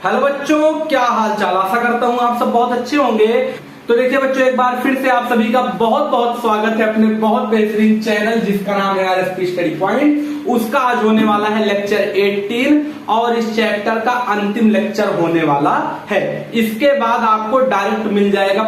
Hello बच्चों, क्या हाल चाल। आशा करता हूँ आप सब बहुत अच्छे होंगे। तो देखिए बच्चों, एक बार फिर से आप सभी का बहुत बहुत स्वागत है अपने बहुत बेहतरीन चैनल जिसका नाम है आरएसपी स्टडी पॉइंट। उसका आज होने वाला है लेक्चर 18 और इस चैप्टर का अंतिम लेक्चर होने वाला है। इसके बाद आपको डायरेक्ट मिल जाएगा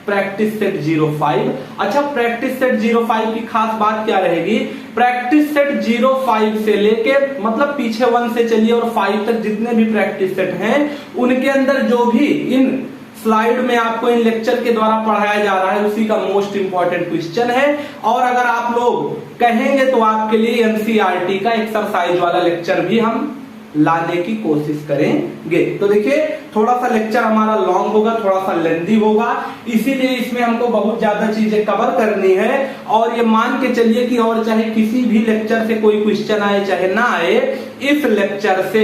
प्रैक्टिस सेट 05। अच्छा, प्रैक्टिस सेट 05 की खास बात क्या रहेगी? प्रैक्टिस सेट 05 से लेके मतलब पीछे 1 से चलिए और 5 तक जितने भी प्रैक्टिस सेट हैं उनके अंदर जो भी इन स्लाइड में आपको इन लेक्चर के द्वारा पढ़ाया जा रहा है उसी का मोस्ट इंपॉर्टेंट क्वेश्चन है। और अगर आप लोग कहेंगे तो आपके लिए एनसीईआरटी का एक्सरसाइज वाला लेक्चर भी हम लाने की कोशिश करेंगे। तो देखिए, थोड़ा सा लेक्चर हमारा लॉन्ग होगा, थोड़ा सा लेंथी होगा, इसीलिए इसमें हमको बहुत ज्यादा चीजें कवर करनी है। और ये मान के चलिए कि और चाहे किसी भी लेक्चर से कोई क्वेश्चन आए चाहे ना आए, इस लेक्चर से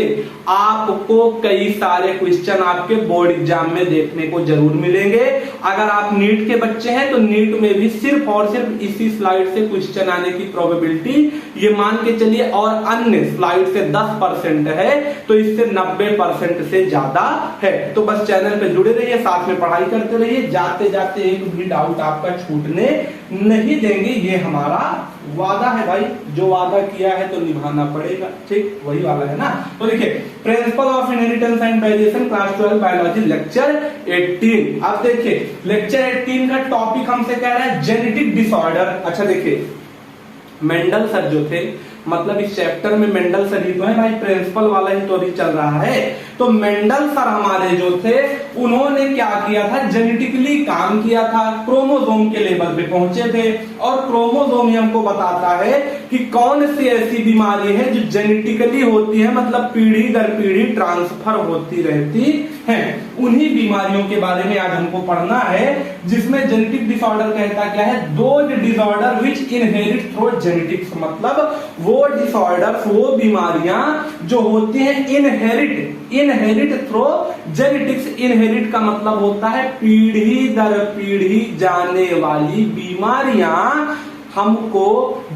आपको कई सारे क्वेश्चन आपके बोर्ड एग्जाम में देखने को जरूर मिलेंगे। अगर आप नीट के बच्चे हैं तो नीट में भी सिर्फ और सिर्फ इसी स्लाइड से क्वेश्चन आने की प्रोबेबिलिटी ये मान के चलिए, और अन्य स्लाइड से 10% है, तो इससे 90% से ज्यादा है। तो बस चैनल पे जुड़े रहिए, साथ में पढ़ाई करते रहिए, जाते जाते एक भी डाउट आपका छूटने नहीं देंगे। ये हमारा वादा है भाई, जो वादा किया है तो निभाना पड़ेगा, ठीक वही वाला है ना। तो देखिए, principle of inheritance and variation class 12 biology lecture 18। अब देखिए, लेक्चर 18 का टॉपिक हमसे कह रहा है जेनेटिक डिसऑर्डर। अच्छा देखिए, मेंडल सर जो थे, मतलब इस चैप्टर में मेंडल सर ही तो है भाई, प्रिंसिपल वाला ही तो अभी चल रहा है। तो मेंडल सर हमारे जो थे उन्होंने क्या किया था, जेनेटिकली काम किया था, क्रोमोसोम के लेवल पे पहुंचे थे। और क्रोमोसोम ही हमको बताता है कि कौन सी ऐसी बीमारी है जो जेनेटिकली होती है, मतलब पीढ़ी दर पीढ़ी ट्रांसफर होती रहती है। उन्हीं बीमारियों के बारे में आज हमको पढ़ना है, जिसमें जेनेटिक डिसऑर्डर कहता क्या है, those disorder which inherit through genetics. मतलब वो डिसऑर्डर्स, वो बीमारियां जो होती हैं इनहेरिट थ्रू जेनेटिक्स। इनहेरिट का मतलब होता है पीढ़ी दर पीढ़ी जाने वाली बीमारियां हमको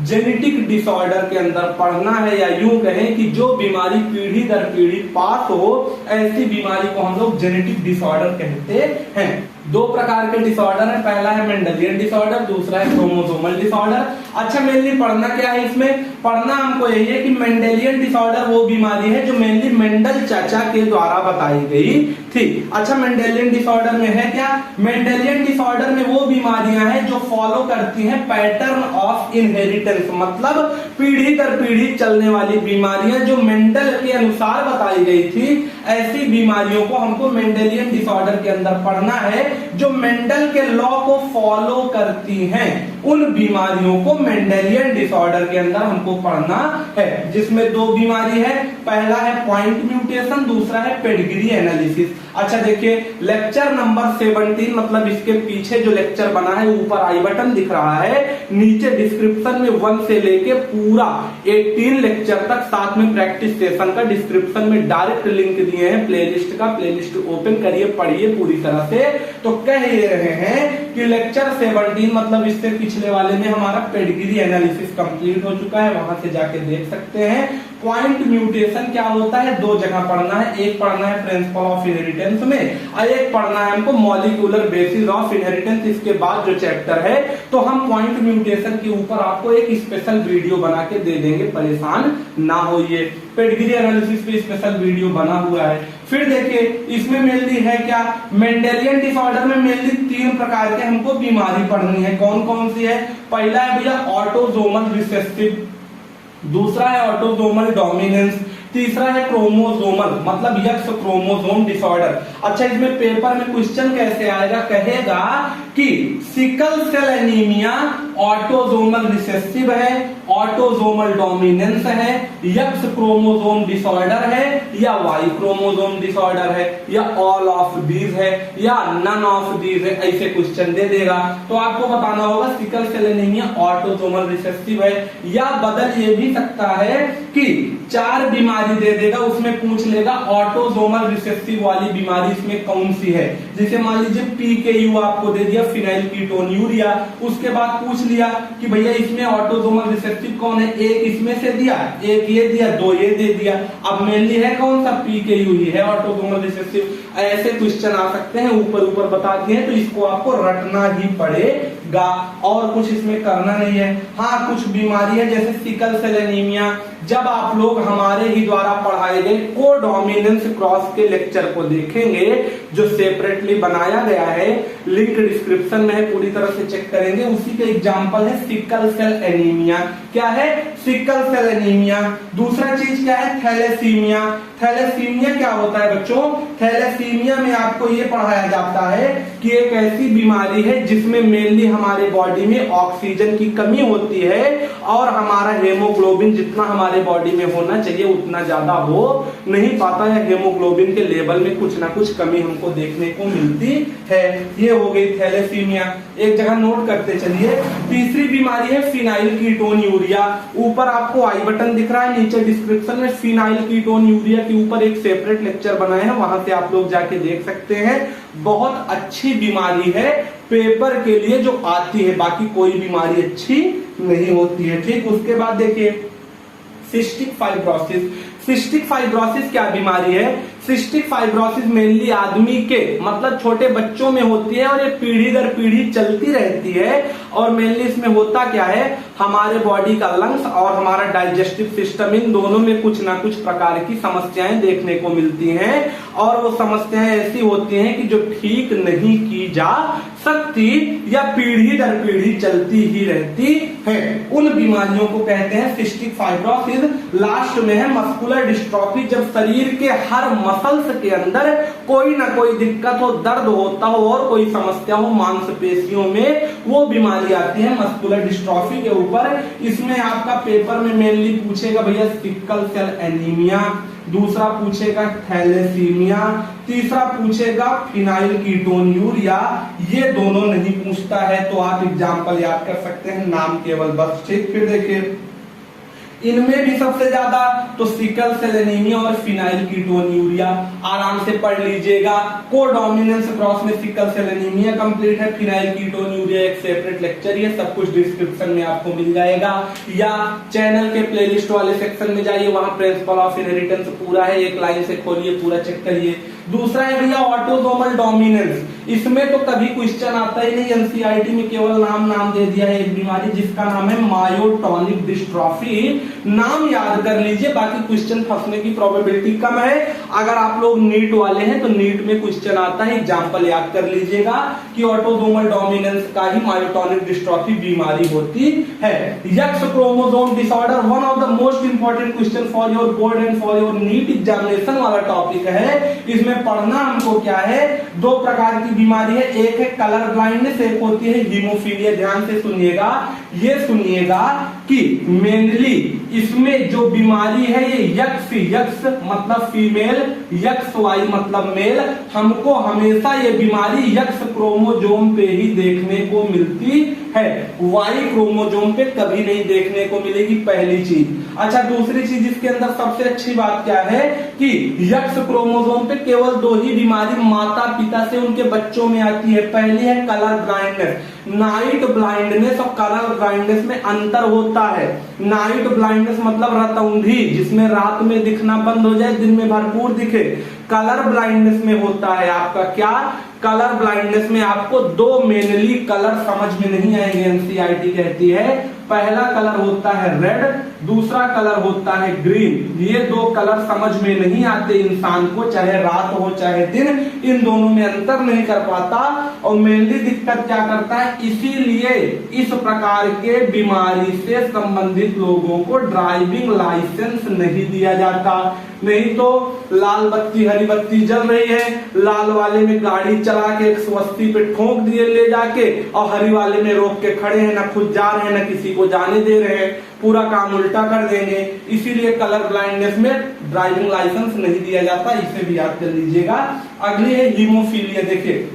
जेनेटिक डिसऑर्डर के अंदर पढ़ना है, या यूं कहें कि जो बीमारी पीढ़ी दर पीढ़ी पास हो, ऐसी बीमारी को हम लोग जेनेटिक डिसऑर्डर कहते हैं। दो प्रकार के डिसऑर्डर है, पहला है मेंडलियन डिसऑर्डर, दूसरा है क्रोमोसोमल डिसऑर्डर। अच्छा, मेनली पढ़ना क्या है इसमें? पढ़ना हमको यही है कि मेंडलियन डिसऑर्डर वो बीमारी है जो मेनली मेंडल चाचा के द्वारा बताई गई थी। अच्छा, मेंडलियन डिसऑर्डर में है क्या? मेंडलियन डिसऑर्डर में वो बीमारियां हैं जो फॉलो करती हैं पैटर्न ऑफ इनहेरिटेंस, मतलब पीढ़ी दर पीढ़ी चलने वाली बीमारियां जो मेंडल के अनुसार बताई गई थी। ऐसी बीमारियों को हमको मेंडलियन डिसऑर्डर के अंदर पढ़ना है, जो मेंडल के लॉ को फॉलो करती हैं। उन बीमारियों को मेंडेलियन डिसऑर्डर के अंदर हमको पढ़ना है, जिसमें दो बीमारी है, पहला है पॉइंट म्यूटेशन, दूसरा है पेडिग्री एनालिसिस। अच्छा देखिए, लेक्चर नंबर 17, मतलब इसके पीछे जो लेक्चर बना है, ऊपर आई बटन दिख रहा है, नीचे डिस्क्रिप्शन में 1 से लेके पूरा 18 लेक्चर तक, साथ में प्रैक्टिस सेशन का डिस्क्रिप्शन में डायरेक्ट लिंक दिए हैं प्लेलिस्ट का। प्लेलिस्ट ओपन करिए, पढ़िए पूरी तरह से। तो कह ये रहे हैं कि लेक्चर 17 मतलब इससे पिछले वाले में हमारा पेडिग्री एनालिसिस कंप्लीट हो चुका है, वहां से जाके देख सकते हैं। पॉइंट म्यूटेशन क्या होता है, दो जगह पढ़ना है, एक पढ़ना है प्रिंसिपल ऑफ इनहेरिटेंस में, और एक पढ़ना है हमको मॉलिक्यूलर बेसिस ऑफ इनहेरिटेंस। इसके बाद जो चैप्टर है, तो हम पॉइंट म्यूटेशन के ऊपर आपको एक स्पेशल वीडियो बना के दे देंगे, परेशान ना होइए। पेडिग्री एनालिसिस पे स्पेशल वीडियो बना हुआ है। फिर देखिए, इसमें मेनली है क्या, मेंडेलियन डिसऑर्डर में मेनली 3 प्रकार के हमको बीमारी पढ़नी है। कौन कौन सी है? पहला है भैया ऑटोसोमल रिसेसिव, दूसरा है ऑटोसोमल डोमिनेंस, तीसरा है क्रोमोसोमल मतलब यक्स क्रोमोसोम डिसऑर्डर। अच्छा, इसमें पेपर में क्वेश्चन कैसे आएगा? कहेगा कि sickle cell anaemia autosomal recessive है, ऑटोसोमल डोमिनेंस है, यक्स क्रोमोसोम डिसऑर्डर है, या वाई क्रोमोसोम डिसऑर्डर है, या ऑल ऑफ दीज है, या नन ऑफ दीज है। ऐसे क्वेश्चन दे देगा, तो आपको बताना होगा sickle cell anaemia autosomal recessive है, या बदल ये भी सकता है कि 4 बीमारी बीमारी दे देगा, उसमें पूछ लेगा ऑटोसोमल रिसेसिव वाली बीमारी इसमें कौन सी है। जैसे मान लीजिए PKU आपको दे दिया, फिनाइल कीटोन्यूरिया, उसके बाद पूछ लिया कि भैया इसमें ऑटोसोमल रिसेसिव कौन है, एक इसमें से दिया, एक ये दिया, दो ये दे दिया, अब मेनली है कौन सा, PKU ही है ऑटोसोमल रिसेसिव। ऐसे क्वेश्चन आ सकते हैं, ऊपर ऊपर बता दिए हैं, तो इसको आपको रटना ही पड़ेगा और कुछ इसमें करना नहीं है। हाँ, कुछ बीमारी है जैसे सिकल सेल एनीमिया, जब आप लोग हमारे ही द्वारा पढ़ाए गए कोडोमिनेंस क्रॉस के लेक्चर को देखेंगे जो सेपरेटली बनाया गया है, लिंक डिस्क्रिप्शन में है, पूरी तरह से चेक करेंगे। उसी के एग्जांपल है सिकल सेल एनीमिया। क्या है, सिकल सेल एनीमिया। दूसरा चीज क्या है, थैलेसीमिया। थैलेसीमिया क्या होता है बच्चों, थैलेसीमिया में आपको ये पढ़ाया जाता है कि एक ऐसी बीमारी है जिसमें मेनली हमारे बॉडी में ऑक्सीजन की कमी होती है और हमारा हेमोग्लोबिन जितना हमारे बॉडी में होना चाहिए उतना ज्यादा हो नहीं पाता, या हेमोग्लोबिन के लेवल में कुछ ना कुछ कमी हमको देखने को मिलती है। ये हो गई थैलेसीमिया, एक जगह नोट करते चलिए। तीसरी बीमारी है फिनाइल कीटोन्यूरिया। ऊपर आपको आई बटन दिख रहा है, नीचे डिस्क्रिप्शन में फिनाइल कीटोन्यूरिया के ऊपर एक सेपरेट लेक्चर बनाए हैं, वहां से आप लोग जाके देख सकते हैं। बहुत अच्छी बीमारी है पेपर के लिए जो आती है, बाकी कोई बीमारी अच्छी नहीं होती है। ठीक, उसके बाद देखिए सिस्टिक फाइब्रोसिस। सिस्टिक फाइब्रोसिस क्या बीमारी है, सिस्टिक फाइब्रोसिस मेनली आदमी के मतलब छोटे बच्चों में होती है और ये पीढ़ी दर पीढ़ी चलती रहती है। और मेनली इसमें होता क्या है, हमारे बॉडी का लंग्स और हमारा डाइजेस्टिव सिस्टम, इन दोनों में कुछ ना कुछ प्रकार की समस्याएं देखने को मिलती हैं और वो समस्याएं ऐसी होती हैं कि जो ठीक नहीं की जा सकती या पीढ़ी दर पीढ़ी चलती ही रहती है। उन बीमारियों को कहते हैं सिस्टिक फाइब्रोसिस। लास्ट में है मस्कुलर डिस्ट्रॉफी, जब शरीर के हर मसल्स के अंदर कोई ना कोई दिक्कत हो, दर्द होता हो और कोई समस्या हो मांसपेशियों में, वो बीमारी आती है मस्कुलर डिस्ट्रॉफी के ऊपर। इसमें आपका पेपर में मेनली पूछेगा भैया सिकल सेल एनीमिया, दूसरा पूछेगा थैलेसीमिया, तीसरा पूछेगा फिनाइल कीटोन्यूरिया। ये दोनों नहीं पूछता है तो आप एग्जाम्पल याद कर सकते हैं, नाम केवल बस। ठीक, फिर देखिए इनमें भी सबसे ज्यादा तो सिकल सेल एनीमिया और फिनाइल कीटोन्यूरिया आराम से पढ़ लीजिएगा। कोडोमिनेंस क्रॉस में सिकल सेल एनीमिया कंप्लीट है, फिनाइल कीटोन्यूरिया एक सेपरेट लेक्चर, ये सब कुछ डिस्क्रिप्शन में आपको मिल जाएगा, या चैनल के प्लेलिस्ट वाले सेक्शन में जाइए, वहां प्रिंसिपल ऑफ इनहेरिटेंस पूरा है, एक लाइन से खोलिए पूरा चेक करिए। दूसरा है भैया ऑटोसोमल डोमिनेंस। इसमें तो कभी क्वेश्चन आता ही नहीं, एनसीईआरटी में केवल नाम दे दिया है एक बीमारी जिसका नाम है मायोटोनिक डिस्ट्रॉफी। नाम याद कर लीजिए, बाकी क्वेश्चन फंसने की प्रोबेबिलिटी कम है। अगर आप लोग नीट वाले हैं तो नीट में क्वेश्चन आता है, एग्जांपल याद कर लीजिएगा कि ऑटोसोमल डोमिनेंस का ही मायोटोनिक डिस्ट्रॉफी बीमारी होती है। X chromosome disorder, one of the most important question for your board and for your NEET examination वाला टॉपिक है। इसमें पढ़ना हमको क्या है, दो प्रकार की बीमारी है, एक है कलर ब्लाइंडनेस, एक होती है हीमोफीलिया। ध्यान से सुनिएगा, ये सुनिएगा कि मेनली इसमें जो बीमारी है ये यक्स मतलब फीमेल, यक्स वाई मतलब मेल, हमको हमेशा ये बीमारी यक्स क्रोमोजोम पे ही देखने को मिलती है, वाई क्रोमोजोम पे कभी नहीं देखने को मिलेगी, पहली चीज। अच्छा, दूसरी चीज इसके अंदर सबसे अच्छी बात क्या है कि यक्स क्रोमोजोम पे केवल दो ही बीमारी माता पिता से उनके बच्चों में आती है। पहली है कलर ब्लाइंडनेस। नाइट ब्लाइंडनेस और कलर ब्लाइंडनेस में अंतर होता है। नाइट ब्लाइंडनेस मतलब रतौंधी, जिसमें रात में दिखना बंद हो जाए, दिन में भरपूर दिखे। कलर ब्लाइंडनेस में होता है आपका क्या, कलर ब्लाइंडनेस में आपको दो मेनली कलर समझ में नहीं आएंगे, एनसीईआरटी कहती है। पहला कलर होता है रेड, दूसरा कलर होता है ग्रीन। ये दो कलर समझ में नहीं आते इंसान को, चाहे रात हो चाहे दिन, इन दोनों में अंतर नहीं कर पाता और मेनली दिक्कत क्या करता है, इसीलिए इस प्रकार के बीमारी से संबंधित लोगों को ड्राइविंग लाइसेंस नहीं दिया जाता। नहीं तो लाल बत्ती हरी बत्ती जल रही है, लाल वाले में गाड़ी चला के 180 पे ठोक दिए ले जाके, और हरी वाले में रोक के खड़े हैं, ना खुद जा रहे हैं ना किसी को जाने दे रहे हैं, पूरा काम उल्टा कर देंगे। इसीलिए कलर ब्लाइंडनेस में ड्राइविंग लाइसेंस नहीं दिया जाता, इसे भी याद कर लीजिएगा। अगली है हीमोफीलिया। देखिए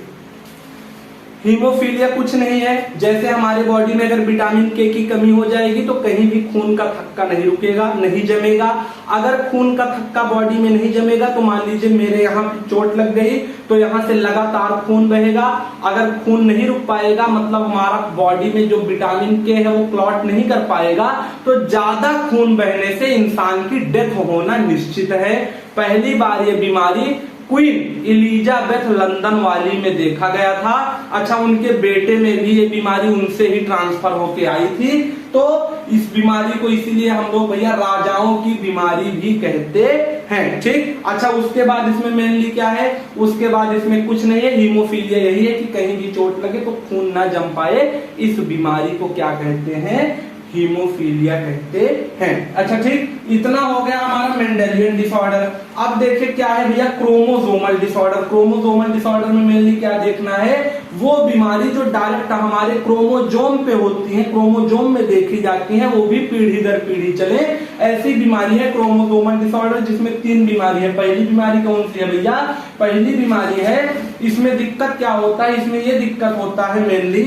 हीमोफीलिया कुछ नहीं है, जैसे हमारे बॉडी में अगर विटामिन के की कमी हो जाएगी तो कहीं भी खून का थक्का नहीं रुकेगा, नहीं जमेगा। अगर खून का थक्का बॉडी में नहीं जमेगा तो मान लीजिए मेरे यहाँ पे चोट लग गई तो यहाँ से लगातार खून बहेगा। अगर खून नहीं रुक पाएगा मतलब हमारा बॉडी में जो विटामिन के है वो क्लॉट नहीं कर पाएगा, तो ज्यादा खून बहने से इंसान की डेथ होना निश्चित है। पहली बार ये बीमारी क्वीन एलिजाबेथ लंदन वाली में देखा गया था। अच्छा, उनके बेटे में भी ये बीमारी उनसे ही ट्रांसफर होके आई थी। तो इस बीमारी को इसीलिए हम लोग भैया राजाओं की बीमारी भी कहते हैं। ठीक, अच्छा उसके बाद इसमें मेनली क्या है, उसके बाद इसमें कुछ नहीं है, हीमोफीलिया यही है कि कहीं भी चोट लगे तो खून ना जम पाए। इस बीमारी को क्या कहते हैं, हीमोफीलिया कहते हैं। अच्छा ठीक, इतना हो गया हमारा मेंडेलियन डिसऑर्डर। अब देखिए क्या है भैया, क्रोमोसोमल डिसऑर्डर। क्रोमोसोमल डिसऑर्डर में मेनली क्या देखना है, वो बीमारी जो डायरेक्ट हमारे क्रोमोजोम पे होती है, क्रोमोजोम में देखी जाती है, वो भी पीढ़ी दर पीढ़ी चले, ऐसी बीमारी है क्रोमोसोमल डिसऑर्डर, जिसमें 3 बीमारी है। पहली बीमारी कौन सी है भैया, पहली बीमारी है, इसमें दिक्कत क्या होता है, इसमें ये दिक्कत होता है मेनली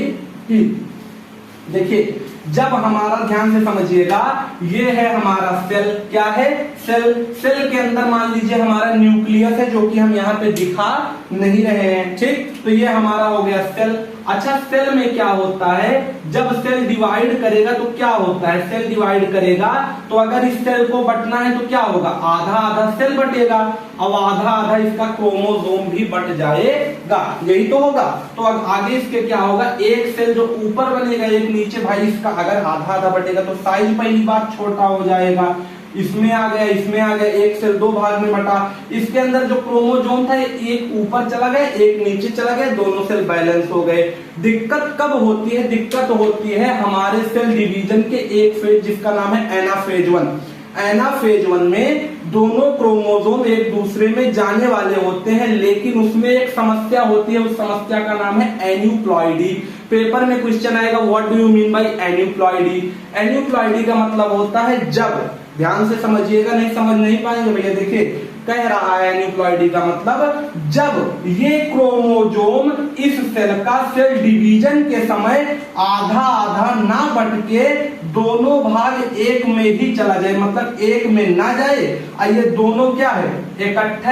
कि देखिए जब हमारा, ध्यान से समझिएगा, ये है हमारा सेल, क्या है, सेल। सेल के अंदर मान लीजिए हमारा न्यूक्लियस है जो कि हम यहाँ पे दिखा नहीं रहे हैं। ठीक, तो ये हमारा हो गया सेल। अच्छा, सेल में क्या होता है, जब सेल डिवाइड करेगा तो क्या होता है, सेल डिवाइड करेगा तो अगर इस सेल को बंटना है तो क्या होगा, आधा आधा सेल बटेगा। अब आधा आधा इसका क्रोमोसोम भी बट जाएगा, यही तो होगा। तो अब आगे इसके क्या होगा, एक सेल जो ऊपर बनेगा एक नीचे, भाई इसका अगर आधा आधा बटेगा तो साइज पहली बार छोटा हो जाएगा। इसमें आ गया, इसमें आ गया, एक सेल 2 भाग में बटा। इसके अंदर जो क्रोमोसोम था एक ऊपर चला गया, एक नीचे चला गया, दोनों सेल बैलेंस हो गए। दिक्कत कब होती है, दिक्कत होती है हमारे सेल डिवीजन के एक फेज जिसका नाम है एनाफेज 1। एनाफेज 1 में दोनों क्रोमोसोम एक दूसरे में जाने वाले होते हैं, लेकिन उसमें एक समस्या होती है, उस समस्या का नाम है एन्यूप्लॉइडी। पेपर में क्वेश्चन आएगा, what do you mean by aneuploidy. Aneuploidy का मतलब होता है जब, ध्यान से समझिएगा, नहीं समझ नहीं पाएंगे भैया, देखिए कह रहा है एन्यूप्लॉइडी का मतलब जब ये क्रोमोसोम इस सेल का सेल डिवीजन के समय आधा आधा ना बट के दोनों भाग एक में ही चला जाए, मतलब एक में ना जाए, ये दोनों क्या है, इकट्ठा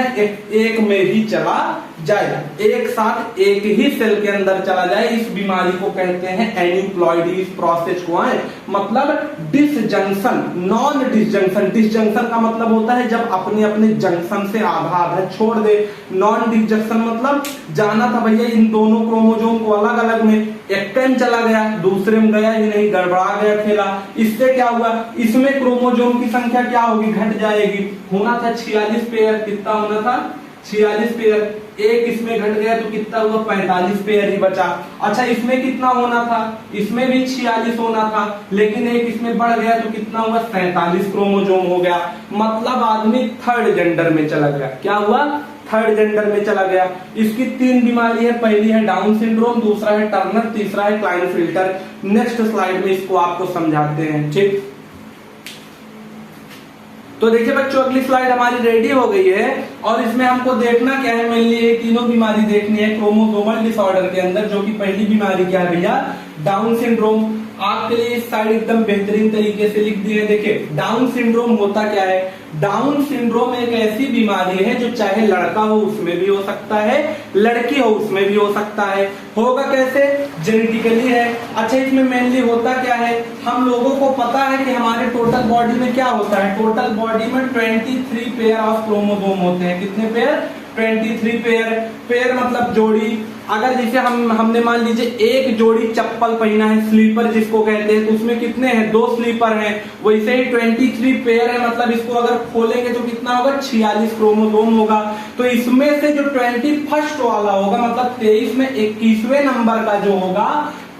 एक में ही चला जाए, एक साथ एक ही सेल के अंदर चला जाए। इस बीमारी को कहते हैं एन्यूप्लॉइडी। इस प्रोसेस को है मतलब डिसजंक्शन, नॉन डिसजंक्शन। डिसजंक्शन का मतलब होता है जब अपने अपने जंक्शन से आधा आधा छोड़ दे। नॉन डिसजंक्शन मतलब जाना था भैया इन दोनों क्रोमोसोम को अलग अलग में, एक टाइम चला गया, दूसरे में गया ही नहीं, गड़बड़ा गया खेला। इससे क्या हुआ, इसमें क्रोमोसोम की संख्या क्या होगी, घट जाएगी। होना था 46 पेयर, कितना होना था, 46 पेयर। एक इसमें घट गया तो कितना हुआ, 45 पेयर ही बचा। अच्छा, इसमें कितना होना था, इसमें भी 46 होना था, लेकिन एक इसमें बढ़ गया तो कितना हुआ, 47 क्रोमोसोम हो गया। मतलब आदमी थर्ड जेंडर में चला गया। क्या हुआ, थर्ड जेंडर में चला गया। इसकी 3 बीमारी है, पहली है डाउन सिंड्रोम, दूसरा है टर्नर, तीसरा है क्लाइनफिल्टर। नेक्स्ट स्लाइड में इसको आपको समझाते हैं। ठीक, तो देखिए बच्चों अगली स्लाइड हमारी रेडी हो गई है और इसमें हमको देखना क्या है, मेनली ये तीनों बीमारी देखनी है क्रोमोसोमल डिसऑर्डर के अंदर, जो कि पहली बीमारी क्या है भैया, डाउन सिंड्रोम। आपके लिए इस साइड एकदम बेहतरीन तरीके से लिख दिए। देखिए डाउन सिंड्रोम होता क्या है, डाउन सिंड्रोम एक ऐसी बीमारी है जो चाहे लड़का हो उसमें भी हो सकता है, लड़की हो उसमें भी हो सकता है। होगा कैसे, जेनेटिकली है। अच्छा, इसमें मेनली होता क्या है, हम लोगों को पता है कि हमारे टोटल बॉडी में क्या होता है, टोटल बॉडी में 23 पेयर ऑफ क्रोमोसोम होते हैं। कितने पेयर, 23 पेयर। पेयर मतलब जोड़ी। अगर जैसे हमने मान लीजिए एक जोड़ी चप्पल पहना है, स्लीपर जिसको कहते हैं, तो उसमें कितने हैं, 2 स्लीपर हैं। वैसे ही 23 पेयर है, मतलब इसको अगर खोलेंगे तो कितना होगा, 46 क्रोमोसोम होगा। तो इसमें से जो 21st वाला होगा, मतलब 23 में 21वें नंबर का जो होगा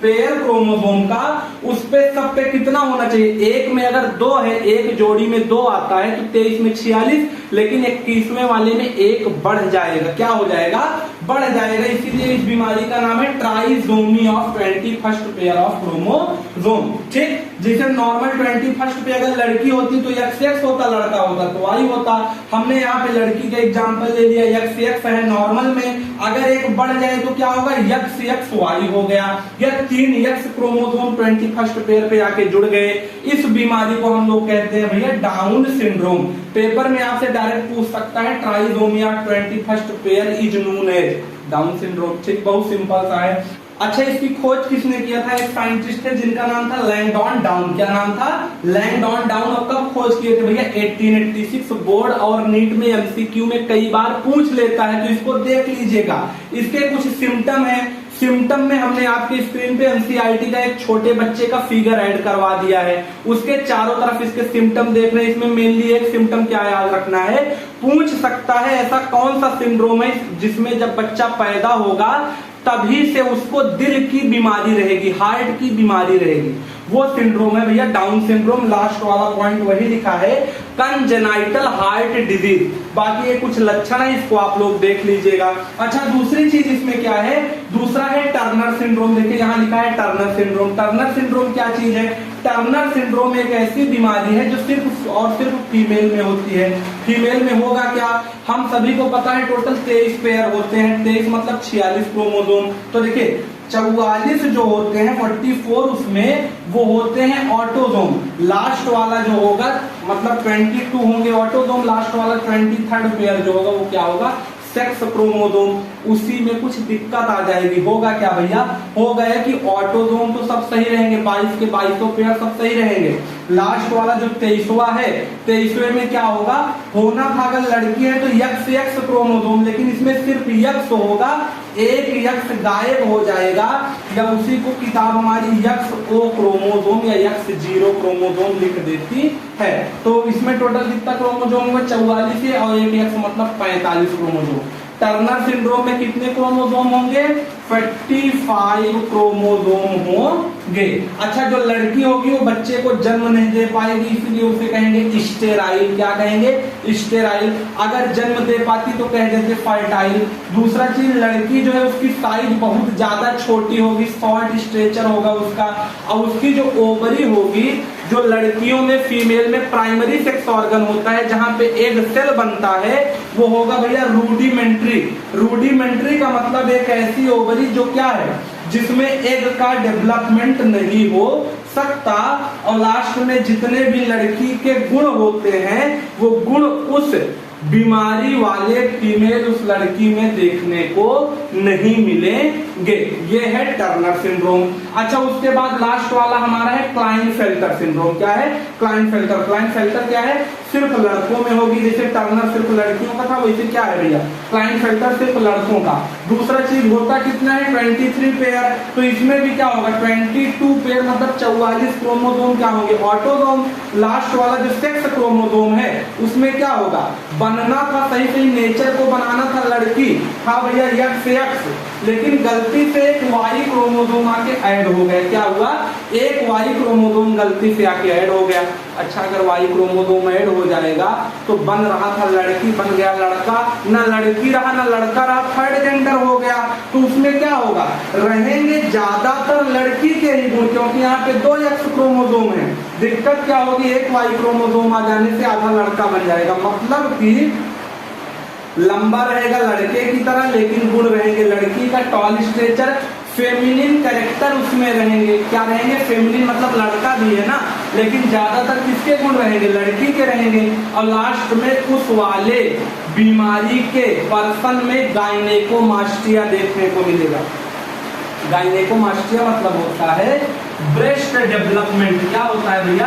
पेयर क्रोमोसोम का, उस पे सब पे कितना होना चाहिए, एक में अगर 2 है, एक जोड़ी में 2 आता है तो 23 में 46, लेकिन 21वें वाले में 1 बढ़ जाएगा। क्या हो जाएगा, बढ़ जाएगा। इसीलिए इस बीमारी का नाम है trisomy of 21st pair of chromosome. Chromosome, ठीक। जैसे नॉर्मल 21st पे अगर लड़की होती तो XX होता, लड़का होता तो Y होता। हमने यहाँ पे लड़की का एग्जांपल ले लिया, XX है नॉर्मल में, अगर एक बढ़ जाए तो क्या होगा, XXY हो गया। या 3X क्रोमोसोम 21st पेयर पे आके जुड़ गए। इस बीमारी को हम लोग कहते हैं भैया डाउन सिंड्रोम। पेपर में आपसे डायरेक्ट पूछ सकता है trisomia 21st pair is known as Down syndrome, ठीक, बहुत सिंपल सा है। अच्छा, इसकी खोज किसने किया था, एक साइंटिस्ट है जिनका नाम था लैंगडॉन डाउन। क्या नाम था, लैंगडॉन डाउन। और कब खोज किए थे भैया, 1886। बोर्ड और नीट में MCQ में कई बार पूछ लेता है, तो इसको देख लीजिएगा। इसके कुछ सिम्टम है, सिम्टम में हमने आपकी स्क्रीन पे NCERT का एक छोटे बच्चे का फिगर ऐड करवा दिया है, उसके चारों तरफ इसके सिम्टम देख रहे हैं। इसमें मेनली एक सिम्टम क्या याद रखना है, पूछ सकता है ऐसा कौन सा सिंड्रोम है जिसमें जब बच्चा पैदा होगा तभी से उसको दिल की बीमारी रहेगी, हार्ट की बीमारी रहेगी, वो सिंड्रोम है भैया डाउन सिंड्रोम। लास्ट वाला पॉइंट वही लिखा है, कंजेनाइटल हार्ट डिजीज। बाकी ये कुछ लक्षण है, इसको आप लोग देख लीजिएगा। अच्छा, दूसरी चीज इसमें क्या है, दूसरा है टर्नर सिंड्रोम। देखिए यहाँ लिखा है टर्नर सिंड्रोम। टर्नर सिंड्रोम क्या चीज है, टर्नर सिंड्रोम एक ऐसी बीमारी है जो सिर्फ और सिर्फ फीमेल में होती है। फीमेल में होगा क्या, हम सभी को पता है टोटल 23 पेयर होते हैं, 23 मतलब 46 क्रोमोसोम। तो देखिए 44 जो होते हैं 44 उसमें वो होते हैं ऑटोसोम। लास्ट वाला जो होगा मतलब 22 होंगे ऑटोसोम, लास्ट वाला 23rd पेयर जो होगा वो क्या होगा, सेक्स क्रोमोसोम। उसी में कुछ दिक्कत आ जाएगी, होगा क्या भैया, हो गया कि ऑटोसोम तो सब सही रहेंगे, 22 के 22 पेयर सब सही रहेंगे। लास्ट वाला जो 23वां है, 23वें में क्या होगा, होना था अगर लड़की है तो XX क्रोमोसोम, लेकिन इसमें सिर्फ X होगा, एक X गायब हो जाएगा, या उसी को किताब हमारी XO क्रोमोसोम या X0 क्रोमोसोम लिख देती है। तो इसमें टोटल कितना क्रोमोसोम होगा, 44 है, और एक X मतलब 45 क्रोमोसोम। टर्नर सिंड्रोम में कितने क्रोमोसोम होंगे, 45 क्रोमोसोम होंगे। अच्छा, जो लड़की होगी वो बच्चे को जन्म नहीं दे पाएगी, इसलिए उसे कहेंगे स्टेराइल। क्या कहेंगे, स्टेराइल। अगर जन्म दे पाती तो कह देते फर्टाइल। दूसरा चीज, लड़की जो है उसकी साइज बहुत ज्यादा छोटी होगी, शॉर्ट स्ट्रेचर होगा उसका, और उसकी जो ओवरी होगी, जो लड़कियों में फीमेल में प्राइमरी सेक्स ऑर्गन होता है जहां पे एग सेल बनता है, वो होगा भैया रूडिमेंट्री। रूडिमेंट्री का मतलब एक ऐसी ओवरी जो क्या है, जिसमें एग का डेवलपमेंट नहीं हो सकता, और लास्ट में जितने भी लड़की के गुण होते हैं वो गुण उस बीमारी वाले फीमेल उस लड़की में देखने को नहीं मिलेंगे। ये है टर्नर सिंड्रोम। अच्छा, उसके बाद लास्ट वाला हमारा है क्लाइनफेल्टर सिंड्रोम। क्या है, क्लाइनफेल्टर। क्लाइनफेल्टर क्या है, सिर्फ लड़कों में होगी, जैसे टर्नर सिर्फ लड़कियों का था, वैसे क्या है भैया क्लाइनफेल्टर सिर्फ लड़कों का। दूसरा चीज होता कितना है, 23 पेयर, तो इसमें भी क्या होगा 22 पेयर मतलब 44 क्रोमोसोम क्या होंगे, ऑटोसोम। लास्ट वाला जो सेक्स क्रोमोसोम है उसमें क्या होगा, बनना था सही सही नेचर को बनाना था लड़की, हाँ भैया XX, लेकिन गलती से एक Y क्रोमोसोम आके ऐड हो गया। क्या हुआ, एक Y क्रोमोसोम गलती से आके ऐड हो गया। अच्छा, अगर Y क्रोमोसोम ऐड हो जाएगा तो बन रहा था लड़की, बन गया लड़का, ना लड़की रहा ना लड़का रहा, थर्ड जेंडर हो गया। तो उसमें क्या होगा, रहेंगे ज्यादातर लड़की के ही गुण, क्योंकि यहाँ पे 2 X क्रोमोसोम है। दिक्कत क्या होगी, एक Y क्रोमोसोम आ जाने से आधा लड़का बन जाएगा, मतलब कि लंबा रहेगा लड़के की तरह लेकिन गुण रहेंगे लड़की का, टॉल स्ट्रेचर, फेमिनिन कैरेक्टर उसमें रहेंगे। क्या रहेंगे, फेमिनिन मतलब लड़का भी है ना, लेकिन ज्यादातर किसके गुण रहेंगे, लड़की के रहेंगे। और लास्ट में उस वाले बीमारी के पर्सन में गायनेकोमास्टिया देखने को मिलेगा। गायनेकोमास्टिया मतलब होता है ब्रेस्ट डेवलपमेंट। क्या होता है भैया,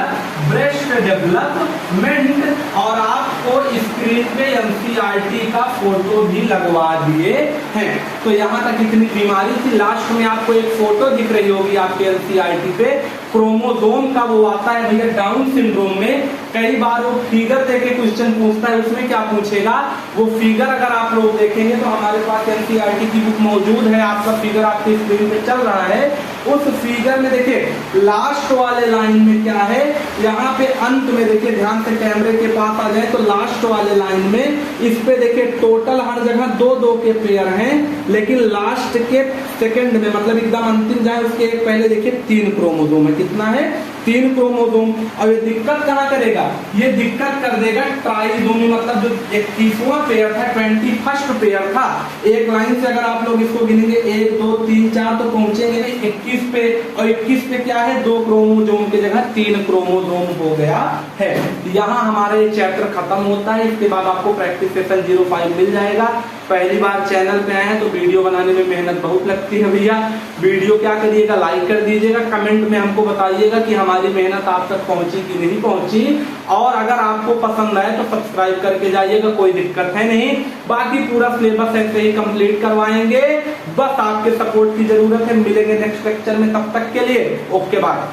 ब्रेस्ट डेवलपमेंट। और आपको स्क्रीन पे NCERT का फोटो भी लगवा दिए हैं। तो यहाँ तक इतनी बीमारी थी। लास्ट में आपको एक फोटो दिख रही होगी आपके NCERT पे, क्रोमोसोम का वो आता है भैया डाउन सिंड्रोम में। कई बार वो फिगर देके क्वेश्चन पूछता है, उसमें क्या पूछेगा, वो फिगर अगर आप लोग देखेंगे तो हमारे पास NCERT की बुक मौजूद है, आपका फिगर आपकी स्क्रीन पे चल रहा है। उस फिगर में देखिए लास्ट वाले लाइन में क्या है, यहाँ पे अंत में देखिए, ध्यान से कैमरे के पास आ जाए तो लास्ट वाले लाइन में इस पे देखिए टोटल हर जगह 2-2 के पेयर हैं, लेकिन लास्ट के सेकंड में मतलब एकदम अंतिम जाए उसके एक पहले देखिए 3 क्रोमोसोम है। कितना है? 3 क्रोमोसोम। अब ये दिक्कत कहाँ करेगा? ये दिक्कत कर देगा ट्राइसोमी, मतलब जो 21वां पेयर था, 21st पेयर था। एक लाइन से अगर आप लोग इसको गिनेंगे 1 2 3 4 तो पहुंचेंगे 21 पे, और 21 पे क्या है? 2 क्रोमोसोम की जगह 3 क्रोमोसोम हो गया है। यहाँ हमारा ये चैप्टर खत्म होता है। इसके बाद आपको प्रैक्टिस सेशन 05 मिल जाएगा। पहली बार चैनल पे आए हैं तो वीडियो बनाने में मेहनत बहुत लगती है भैया। वीडियो क्या करिएगा, लाइक कर दीजिएगा, कमेंट में हमको बताइएगा कि हमारी मेहनत आप तक पहुंची कि नहीं पहुंची, और अगर आपको पसंद आए तो सब्सक्राइब करके जाइएगा, कोई दिक्कत है नहीं। बाकी पूरा सिलेबस ऐसे ही कंप्लीट करवाएंगे, बस आपके सपोर्ट की जरूरत है। मिलेंगे नेक्स्ट लेक्चर में, तब तक के लिए ओके बाय।